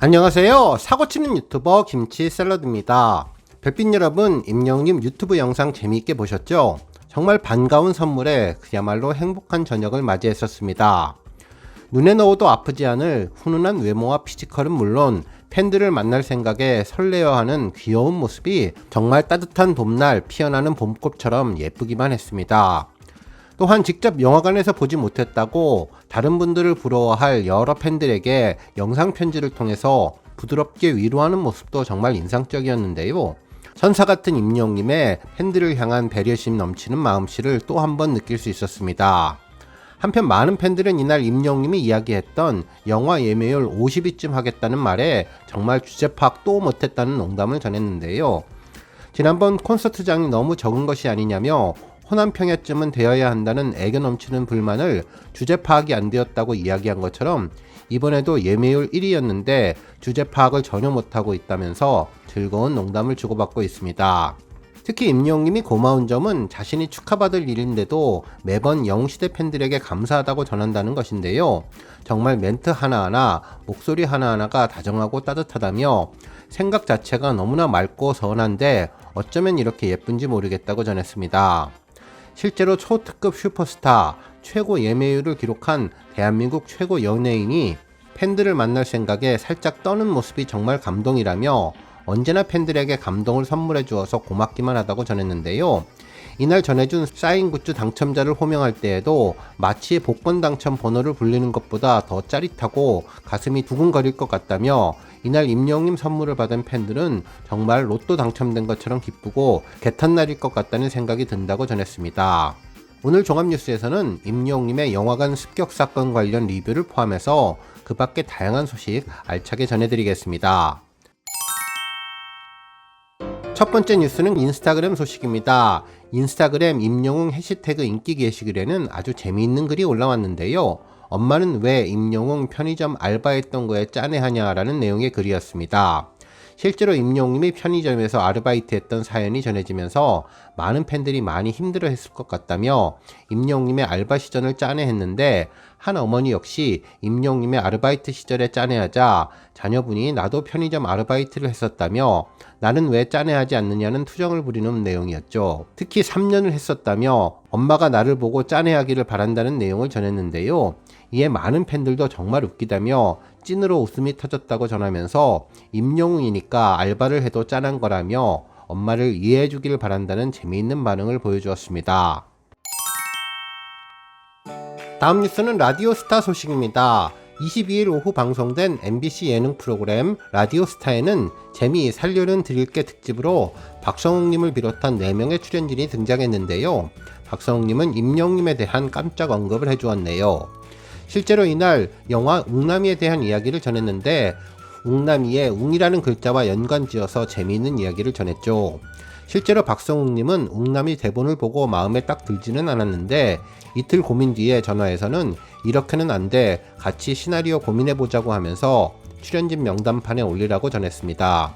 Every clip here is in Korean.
안녕하세요. 사고치는 유튜버 김치샐러드입니다. 별빛 여러분, 임영님 유튜브 영상 재미있게 보셨죠? 정말 반가운 선물에 그야말로 행복한 저녁을 맞이했었습니다. 눈에 넣어도 아프지 않을 훈훈한 외모와 피지컬은 물론 팬들을 만날 생각에 설레어하는 귀여운 모습이 정말 따뜻한 봄날 피어나는 봄꽃처럼 예쁘기만 했습니다. 또한 직접 영화관에서 보지 못했다고 다른 분들을 부러워할 여러 팬들에게 영상 편지를 통해서 부드럽게 위로하는 모습도 정말 인상적이었는데요. 천사 같은 임영님의 팬들을 향한 배려심 넘치는 마음씨를 또 한 번 느낄 수 있었습니다. 한편 많은 팬들은 이날 임영님이 이야기했던 영화 예매율 50위쯤 하겠다는 말에 정말 주제 파악 또 못했다는 농담을 전했는데요. 지난번 콘서트장이 너무 적은 것이 아니냐며 호남 평야쯤은 되어야 한다는 애교 넘치는 불만을 주제 파악이 안 되었다고 이야기한 것처럼 이번에도 예매율 1위였는데 주제 파악을 전혀 못하고 있다면서 즐거운 농담을 주고받고 있습니다. 특히 임영님이 고마운 점은 자신이 축하받을 일인데도 매번 영웅시대 팬들에게 감사하다고 전한다는 것인데요. 정말 멘트 하나하나, 목소리 하나하나가 다정하고 따뜻하다며 생각 자체가 너무나 맑고 선한데 어쩌면 이렇게 예쁜지 모르겠다고 전했습니다. 실제로 초특급 슈퍼스타, 최고 예매율을 기록한 대한민국 최고 연예인이 팬들을 만날 생각에 살짝 떠는 모습이 정말 감동이라며 언제나 팬들에게 감동을 선물해 주어서 고맙기만 하다고 전했는데요. 이날 전해준 사인 굿즈 당첨자를 호명할 때에도 마치 복권 당첨 번호를 불리는 것보다 더 짜릿하고 가슴이 두근거릴 것 같다며 이날 임영님 선물을 받은 팬들은 정말 로또 당첨된 것처럼 기쁘고 개탄날일 것 같다는 생각이 든다고 전했습니다. 오늘 종합뉴스에서는 임영님의 영화관 습격 사건 관련 리뷰를 포함해서 그 밖에 다양한 소식 알차게 전해드리겠습니다. 첫 번째 뉴스는 인스타그램 소식입니다. 인스타그램 임영웅 해시태그 인기 게시글에는 아주 재미있는 글이 올라왔는데요. 엄마는 왜 임영웅 편의점 알바했던 거에 짠해하냐라는 내용의 글이었습니다. 실제로 임영웅님이 편의점에서 아르바이트했던 사연이 전해지면서 많은 팬들이 많이 힘들어했을 것 같다며 임영웅님의 알바 시절을 짠해했는데 한 어머니 역시 임영웅님의 아르바이트 시절에 짠해하자 자녀분이 나도 편의점 아르바이트를 했었다며 나는 왜 짠해하지 않느냐는 투정을 부리는 내용이었죠. 특히 3년을 했었다며 엄마가 나를 보고 짠해하기를 바란다는 내용을 전했는데요. 이에 많은 팬들도 정말 웃기다며 찐으로 웃음이 터졌다고 전하면서 임영웅이니까 알바를 해도 짠한 거라며 엄마를 이해해 주기를 바란다는 재미있는 반응을 보여주었습니다. 다음 뉴스는 라디오스타 소식입니다. 22일 오후 방송된 MBC 예능 프로그램 라디오스타에는 재미 살려는 드릴게 특집으로 박성웅님을 비롯한 4명의 출연진이 등장했는데요. 박성웅님은 임영웅님에 대한 깜짝 언급을 해주었네요. 실제로 이날 영화 웅남이에 대한 이야기를 전했는데 웅남이의 웅이라는 글자와 연관지어서 재미있는 이야기를 전했죠. 실제로 박성웅님은 웅남이 대본을 보고 마음에 딱 들지는 않았는데 이틀 고민 뒤에 전화해서는 이렇게는 안 돼, 같이 시나리오 고민해보자고 하면서 출연진 명단판에 올리라고 전했습니다.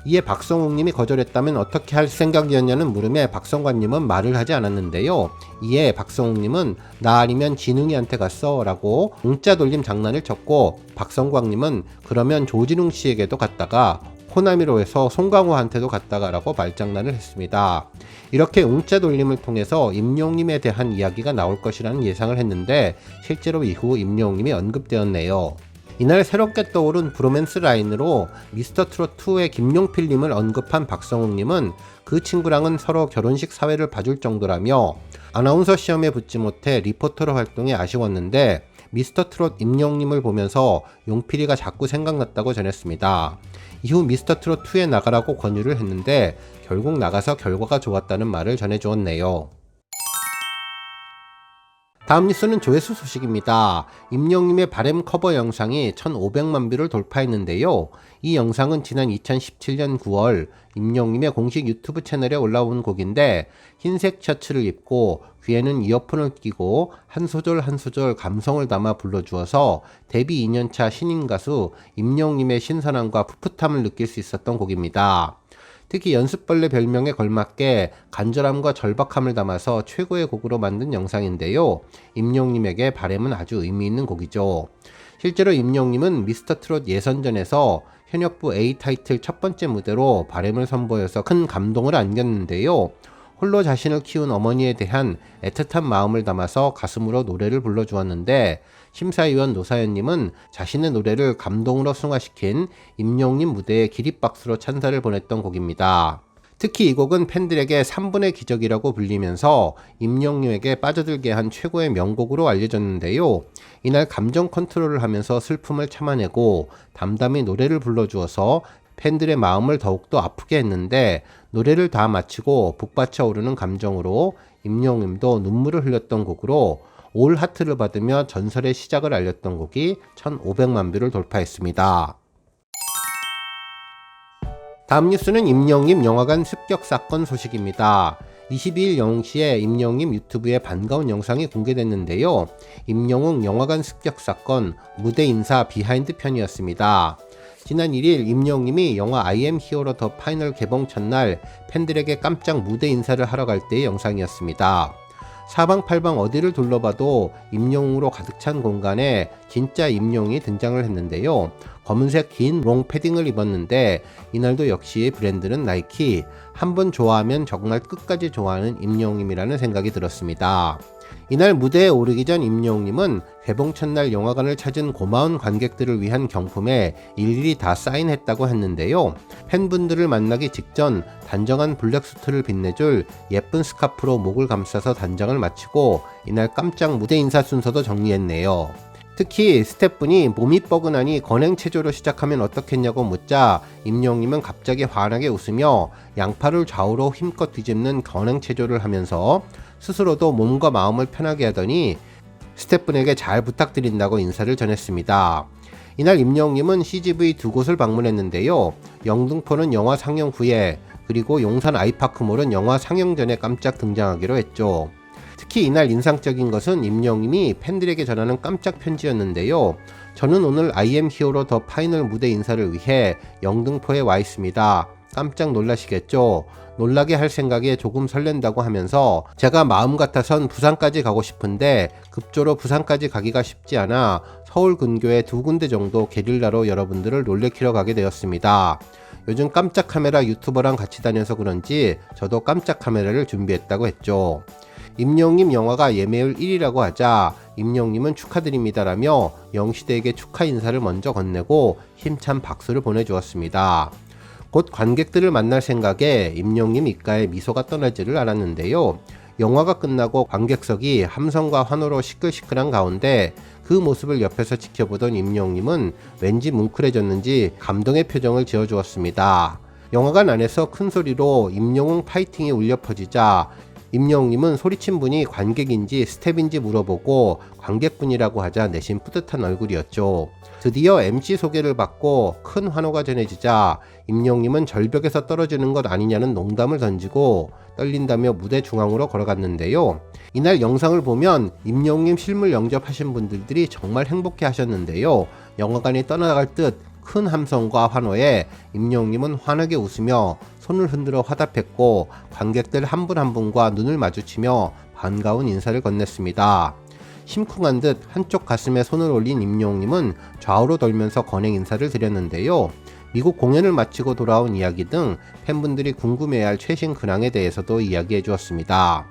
이에 박성웅님이 거절했다면 어떻게 할 생각이었냐는 물음에 박성관님은 말을 하지 않았는데요. 이에 박성웅님은 나 아니면 진웅이한테 갔어 라고 웅자 돌림 장난을 쳤고 박성광님은 그러면 조진웅 씨에게도 갔다가 호남이로 해서 송강호한테도 갔다가 라고 말장난을 했습니다. 이렇게 웅자 돌림을 통해서 임영웅님에 대한 이야기가 나올 것이라는 예상을 했는데 실제로 이후 임영웅님이 언급되었네요. 이날 새롭게 떠오른 브로맨스 라인으로 미스터트롯2의 김용필님을 언급한 박성웅님은 그 친구랑은 서로 결혼식 사회를 봐줄 정도라며 아나운서 시험에 붙지 못해 리포터로 활동해 아쉬웠는데 미스터트롯 임영웅님을 보면서 용필이가 자꾸 생각났다고 전했습니다. 이후 미스터트롯2에 나가라고 권유를 했는데 결국 나가서 결과가 좋았다는 말을 전해주었네요. 다음 뉴스는 조회수 소식입니다. 임영웅님의 바램 커버 영상이 1,500만 뷰를 돌파했는데요. 이 영상은 지난 2017년 9월 임영웅님의 공식 유튜브 채널에 올라온 곡인데 흰색 셔츠를 입고 귀에는 이어폰을 끼고 한 소절 한 소절 감성을 담아 불러주어서 데뷔 2년차 신인 가수 임영웅님의 신선함과 풋풋함을 느낄 수 있었던 곡입니다. 특히 연습벌레 별명에 걸맞게 간절함과 절박함을 담아서 최고의 곡으로 만든 영상인데요. 임영웅님에게 바램은 아주 의미 있는 곡이죠. 실제로 임영님은 미스터트롯 예선전에서 현역부 A 타이틀 첫 번째 무대로 발եմ을 선보여서 큰 감동을 안겼는데요. 홀로 자신을 키운 어머니에 대한 애틋한 마음을 담아서 가슴으로 노래를 불러주었는데, 심사위원 노사연님은 자신의 노래를 감동으로 승화시킨 임영님 무대에 기립박수로 찬사를 보냈던 곡입니다. 특히 이 곡은 팬들에게 3분의 기적이라고 불리면서 임영님에게 빠져들게 한 최고의 명곡으로 알려졌는데요. 이날 감정 컨트롤을 하면서 슬픔을 참아내고 담담히 노래를 불러주어서 팬들의 마음을 더욱더 아프게 했는데, 노래를 다 마치고 북받쳐 오르는 감정으로 임영님도 눈물을 흘렸던 곡으로 올 하트를 받으며 전설의 시작을 알렸던 곡이 1500만 뷰를 돌파했습니다. 다음 뉴스는 임영님 영화관 습격 사건 소식입니다. 22일 0시에 임영님 유튜브에 반가운 영상이 공개됐는데요. 임영웅 영화관 습격 사건 무대 인사 비하인드 편이었습니다. 지난 1일 임영님이 영화 I am hero the final 개봉 첫날 팬들에게 깜짝 무대 인사를 하러 갈 때의 영상이었습니다. 사방팔방 어디를 둘러봐도 임영웅으로 가득 찬 공간에 진짜 임영웅이 등장을 했는데요. 검은색 긴 롱 패딩을 입었는데, 이날도 역시 브랜드는 나이키. 한번 좋아하면 정말 끝까지 좋아하는 임영웅이라는 생각이 들었습니다. 이날 무대에 오르기 전 임영웅님은 개봉 첫날 영화관을 찾은 고마운 관객들을 위한 경품에 일일이 다 사인했다고 했는데요. 팬분들을 만나기 직전 단정한 블랙 수트를 빛내줄 예쁜 스카프로 목을 감싸서 단장을 마치고 이날 깜짝 무대 인사 순서도 정리했네요. 특히 스태프분이 몸이 뻐근하니 건행체조로 시작하면 어떻겠냐고 묻자 임영웅님은 갑자기 환하게 웃으며 양팔을 좌우로 힘껏 뒤집는 건행체조를 하면서 스스로도 몸과 마음을 편하게 하더니 스태프분에게 잘 부탁드린다고 인사를 전했습니다. 이날 임영웅님은 CGV 두 곳을 방문했는데요. 영등포는 영화 상영 후에, 그리고 용산 아이파크몰은 영화 상영 전에 깜짝 등장하기로 했죠. 특히 이날 인상적인 것은 임영웅님이 팬들에게 전하는 깜짝 편지였는데요. 저는 오늘 I am hero 더 파이널 무대 인사를 위해 영등포에 와 있습니다. 깜짝 놀라시겠죠? 놀라게 할 생각에 조금 설렌다고 하면서 제가 마음 같아선 부산까지 가고 싶은데 급조로 부산까지 가기가 쉽지 않아 서울 근교에 2군데 정도 게릴라로 여러분들을 놀래키러 가게 되었습니다. 요즘 깜짝 카메라 유튜버랑 같이 다녀서 그런지 저도 깜짝 카메라를 준비했다고 했죠. 임영웅님 영화가 예매율 1위라고 하자 임영웅님은 축하드립니다라며 영시대에게 축하 인사를 먼저 건네고 힘찬 박수를 보내주었습니다. 곧 관객들을 만날 생각에 임영웅님 입가에 미소가 떠나지를 않았는데요. 영화가 끝나고 관객석이 함성과 환호로 시끌시끌한 가운데 그 모습을 옆에서 지켜보던 임영웅님은 왠지 뭉클해졌는지 감동의 표정을 지어주었습니다. 영화관 안에서 큰 소리로 임영웅 파이팅이 울려 퍼지자 임영웅님은 소리친 분이 관객인지 스텝인지 물어보고 관객분이라고 하자 내심 뿌듯한 얼굴이었죠. 드디어 MC 소개를 받고 큰 환호가 전해지자 임영웅님은 절벽에서 떨어지는 것 아니냐는 농담을 던지고 떨린다며 무대 중앙으로 걸어갔는데요. 이날 영상을 보면 임영웅님 실물 영접하신 분들이 정말 행복해 하셨는데요. 영화관이 떠나갈 듯 큰 함성과 환호에 임영웅님은 환하게 웃으며 손을 흔들어 화답했고 관객들 한 분 한 분과 눈을 마주치며 반가운 인사를 건넸습니다. 심쿵한 듯 한쪽 가슴에 손을 올린 임영웅님은 좌우로 돌면서 건행 인사를 드렸는데요. 미국 공연을 마치고 돌아온 이야기 등 팬분들이 궁금해할 최신 근황에 대해서도 이야기해 주었습니다.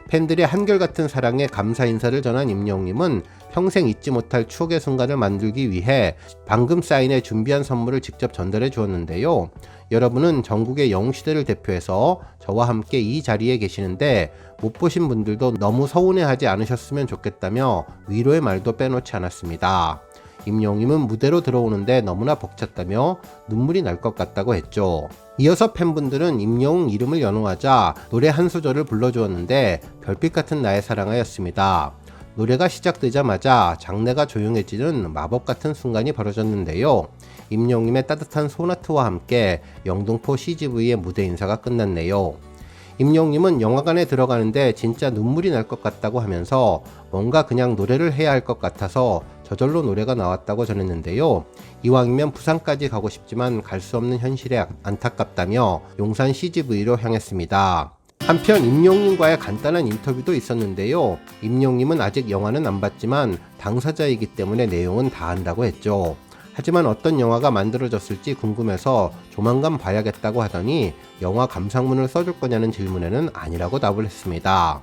팬들의 한결같은 사랑에 감사 인사를 전한 임영웅님은 평생 잊지 못할 추억의 순간을 만들기 위해 방금 사인해 준비한 선물을 직접 전달해 주었는데요. 여러분은 전국의 영웅시대를 대표해서 저와 함께 이 자리에 계시는데 못 보신 분들도 너무 서운해하지 않으셨으면 좋겠다며 위로의 말도 빼놓지 않았습니다. 임영웅님은 무대로 들어오는데 너무나 벅찼다며 눈물이 날 것 같다고 했죠. 이어서 팬분들은 임영웅 이름을 연호하자 노래 한 소절을 불러주었는데 별빛 같은 나의 사랑아였습니다. 노래가 시작되자마자 장내가 조용해지는 마법 같은 순간이 벌어졌는데요. 임영웅님의 따뜻한 소나트와 함께 영등포 CGV의 무대 인사가 끝났네요. 임영웅님은 영화관에 들어가는데 진짜 눈물이 날 것 같다고 하면서 뭔가 그냥 노래를 해야 할 것 같아서 저절로 노래가 나왔다고 전했는데요. 이왕이면 부산까지 가고 싶지만 갈 수 없는 현실에 안타깝다며 용산 CGV로 향했습니다. 한편 임영웅과의 간단한 인터뷰도 있었는데요. 임영웅은 아직 영화는 안 봤지만 당사자이기 때문에 내용은 다 안다고 했죠. 하지만 어떤 영화가 만들어졌을지 궁금해서 조만간 봐야겠다고 하더니 영화 감상문을 써줄 거냐는 질문에는 아니라고 답을 했습니다.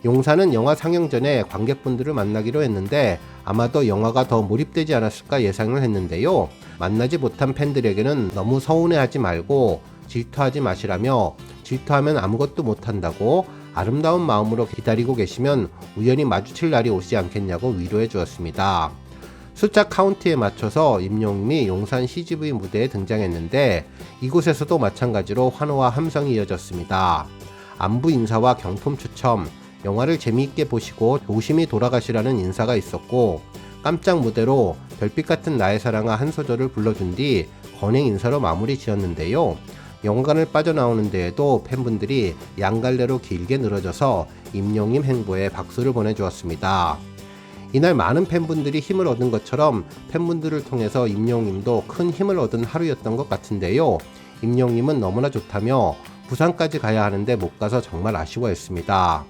용사는 영화 상영 전에 관객분들을 만나기로 했는데 아마도 영화가 더 몰입되지 않았을까 예상을 했는데요. 만나지 못한 팬들에게는 너무 서운해하지 말고 질투하지 마시라며 질투하면 아무것도 못한다고 아름다운 마음으로 기다리고 계시면 우연히 마주칠 날이 오지 않겠냐고 위로해 주었습니다. 숫자 카운트에 맞춰서 임영웅이 용산 CGV 무대에 등장했는데 이곳에서도 마찬가지로 환호와 함성이 이어졌습니다. 안부 인사와 경품 추첨, 영화를 재미있게 보시고 조심히 돌아가시라는 인사가 있었고 깜짝 무대로 별빛 같은 나의 사랑아 한 소절을 불러준 뒤 건행 인사로 마무리 지었는데요. 영화관을 빠져나오는 데에도 팬분들이 양갈래로 길게 늘어져서 임영웅 행보에 박수를 보내주었습니다. 이날 많은 팬분들이 힘을 얻은 것처럼 팬분들을 통해서 임영웅도 큰 힘을 얻은 하루였던 것 같은데요. 임영웅은 너무나 좋다며 부산까지 가야 하는데 못 가서 정말 아쉬워했습니다.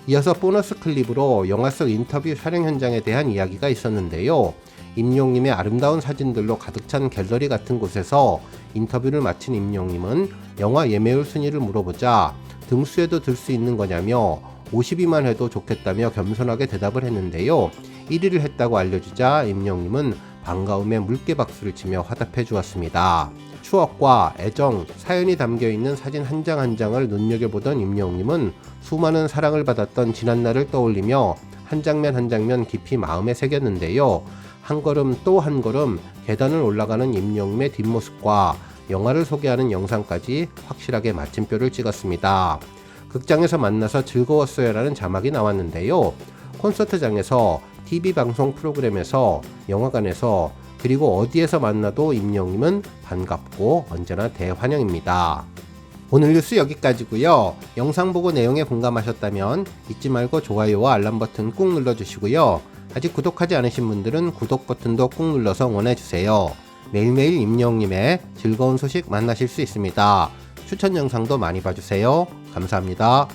이어서 보너스 클립으로 영화 속 인터뷰 촬영 현장에 대한 이야기가 있었는데요. 임영웅의 아름다운 사진들로 가득 찬 갤러리 같은 곳에서 인터뷰를 마친 임영웅은 영화 예매율 순위를 물어보자 등수에도 들 수 있는 거냐며 50위만 해도 좋겠다며 겸손하게 대답을 했는데요. 1위를 했다고 알려주자 임영웅은 반가움에 물개 박수를 치며 화답해 주었습니다. 추억과 애정, 사연이 담겨있는 사진 한 장 한 장을 눈여겨보던 임영웅은 수많은 사랑을 받았던 지난날을 떠올리며 한 장면 한 장면 깊이 마음에 새겼는데요. 한 걸음 또 한 걸음 계단을 올라가는 임영웅의 뒷모습과 영화를 소개하는 영상까지 확실하게 마침표를 찍었습니다. 극장에서 만나서 즐거웠어요 라는 자막이 나왔는데요. 콘서트장에서, TV방송 프로그램에서, 영화관에서, 그리고 어디에서 만나도 임영웅은 반갑고 언제나 대환영입니다. 오늘 뉴스 여기까지고요. 영상 보고 내용에 공감하셨다면 잊지 말고 좋아요와 알람 버튼 꾹 눌러주시고요. 아직 구독하지 않으신 분들은 구독 버튼도 꾹 눌러서 응원해주세요. 매일매일 임영웅님의 즐거운 소식 만나실 수 있습니다. 추천 영상도 많이 봐주세요. 감사합니다.